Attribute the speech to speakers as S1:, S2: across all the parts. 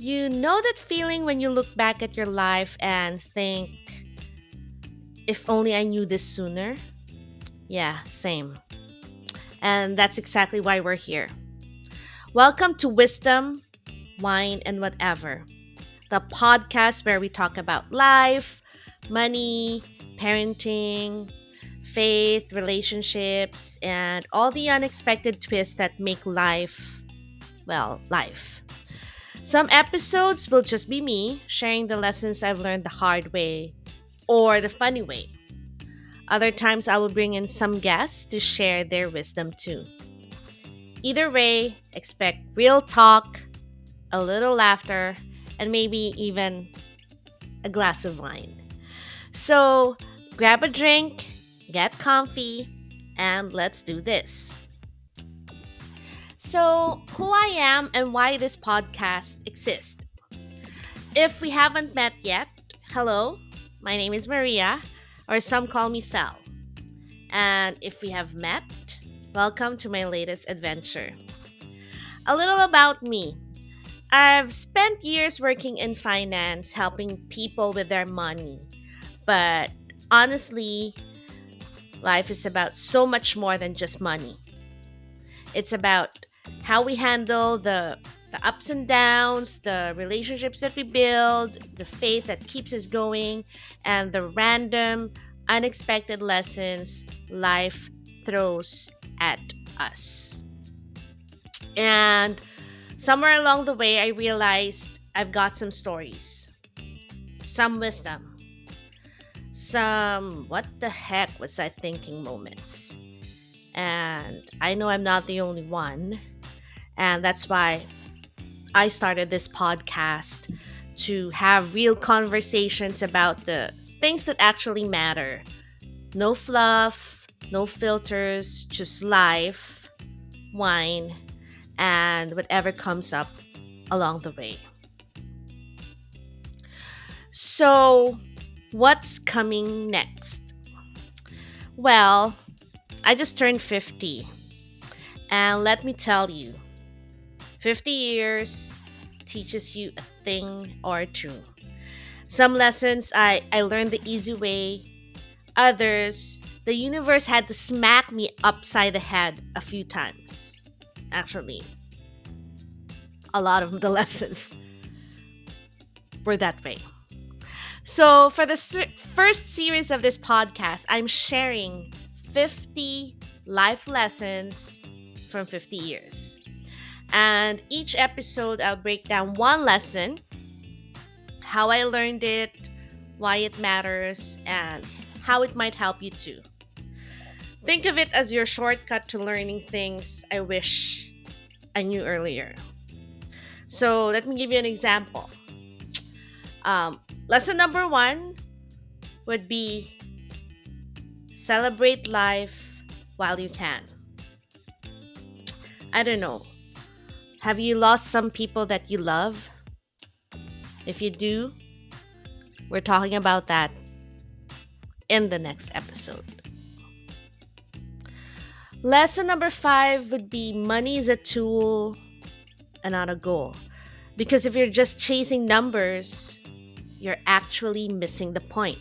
S1: You know that feeling when you look back at your life and think, if only I knew this sooner? Yeah, same. And that's exactly why we're here. Welcome to Wisdom, Wine, and Whatever, the podcast where we talk about life, money, parenting, faith, relationships, and all the unexpected twists that make life, well, life. Some episodes will just be me sharing the lessons I've learned the hard way or the funny way. Other times, I will bring in some guests to share their wisdom too. Either way, expect real talk, a little laughter, and maybe even a glass of wine. So, grab a drink, get comfy, and let's do this. So, who I am and why this podcast exists. If we haven't met yet, hello, my name is Maria, or some call me Sal. And if we have met, welcome to my latest adventure. A little about me. I've spent years working in finance, helping people with their money. But honestly, life is about so much more than just money. It's about how we handle the ups and downs, the relationships that we build, the faith that keeps us going, and the random, unexpected lessons life throws at us. And somewhere along the way, I realized I've got some stories, some wisdom, some what the heck was I thinking moments. And I know I'm not the only one. And that's why I started this podcast to have real conversations about the things that actually matter. No fluff, no filters, just life, wine, and whatever comes up along the way. So, what's coming next? Well, I just turned 50. And let me tell you, 50 years teaches you a thing or two. Some lessons I learned the easy way, others, the universe had to smack me upside the head a few times. Actually, a lot of the lessons were that way. So, for the first series of this podcast, I'm sharing 50 life lessons from 50 years. And each episode, I'll break down one lesson, how I learned it, why it matters, and how it might help you too. Think of it as your shortcut to learning things I wish I knew earlier. So, let me give you an example. Lesson number one would be celebrate life while you can. I don't know. Have you lost some people that you love? If you do, we're talking about that in the next episode. Lesson number five would be money is a tool and not a goal. Because if you're just chasing numbers, you're actually missing the point.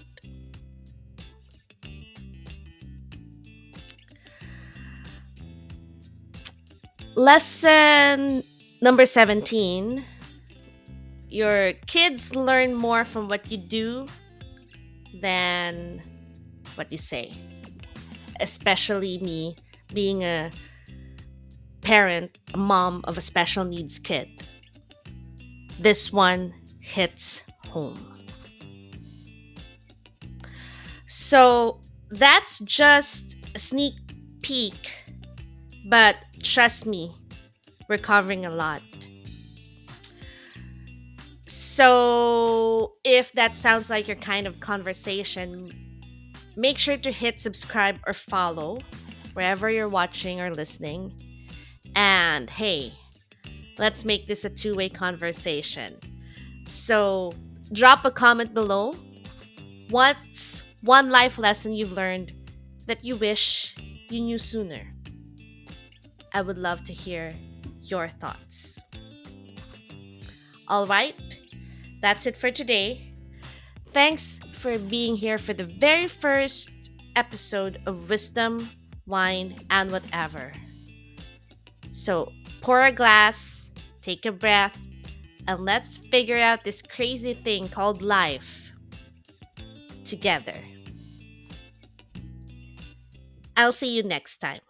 S1: Lesson number 17, your kids learn more from what you do than what you say. Especially me being a parent, a mom of a special needs kid. This one hits home. So that's just a sneak peek, but trust me, we're covering a lot. So if that sounds like your kind of conversation, make sure to hit subscribe or follow wherever you're watching or listening. And hey, let's make this a two-way conversation. So drop a comment below. What's one life lesson you've learned that you wish you knew sooner? I would love to hear your thoughts. All right, that's it for today. Thanks for being here for the very first episode of Wisdom, Wine, and Whatever. So pour a glass, take a breath, and let's figure out this crazy thing called life together. I'll see you next time.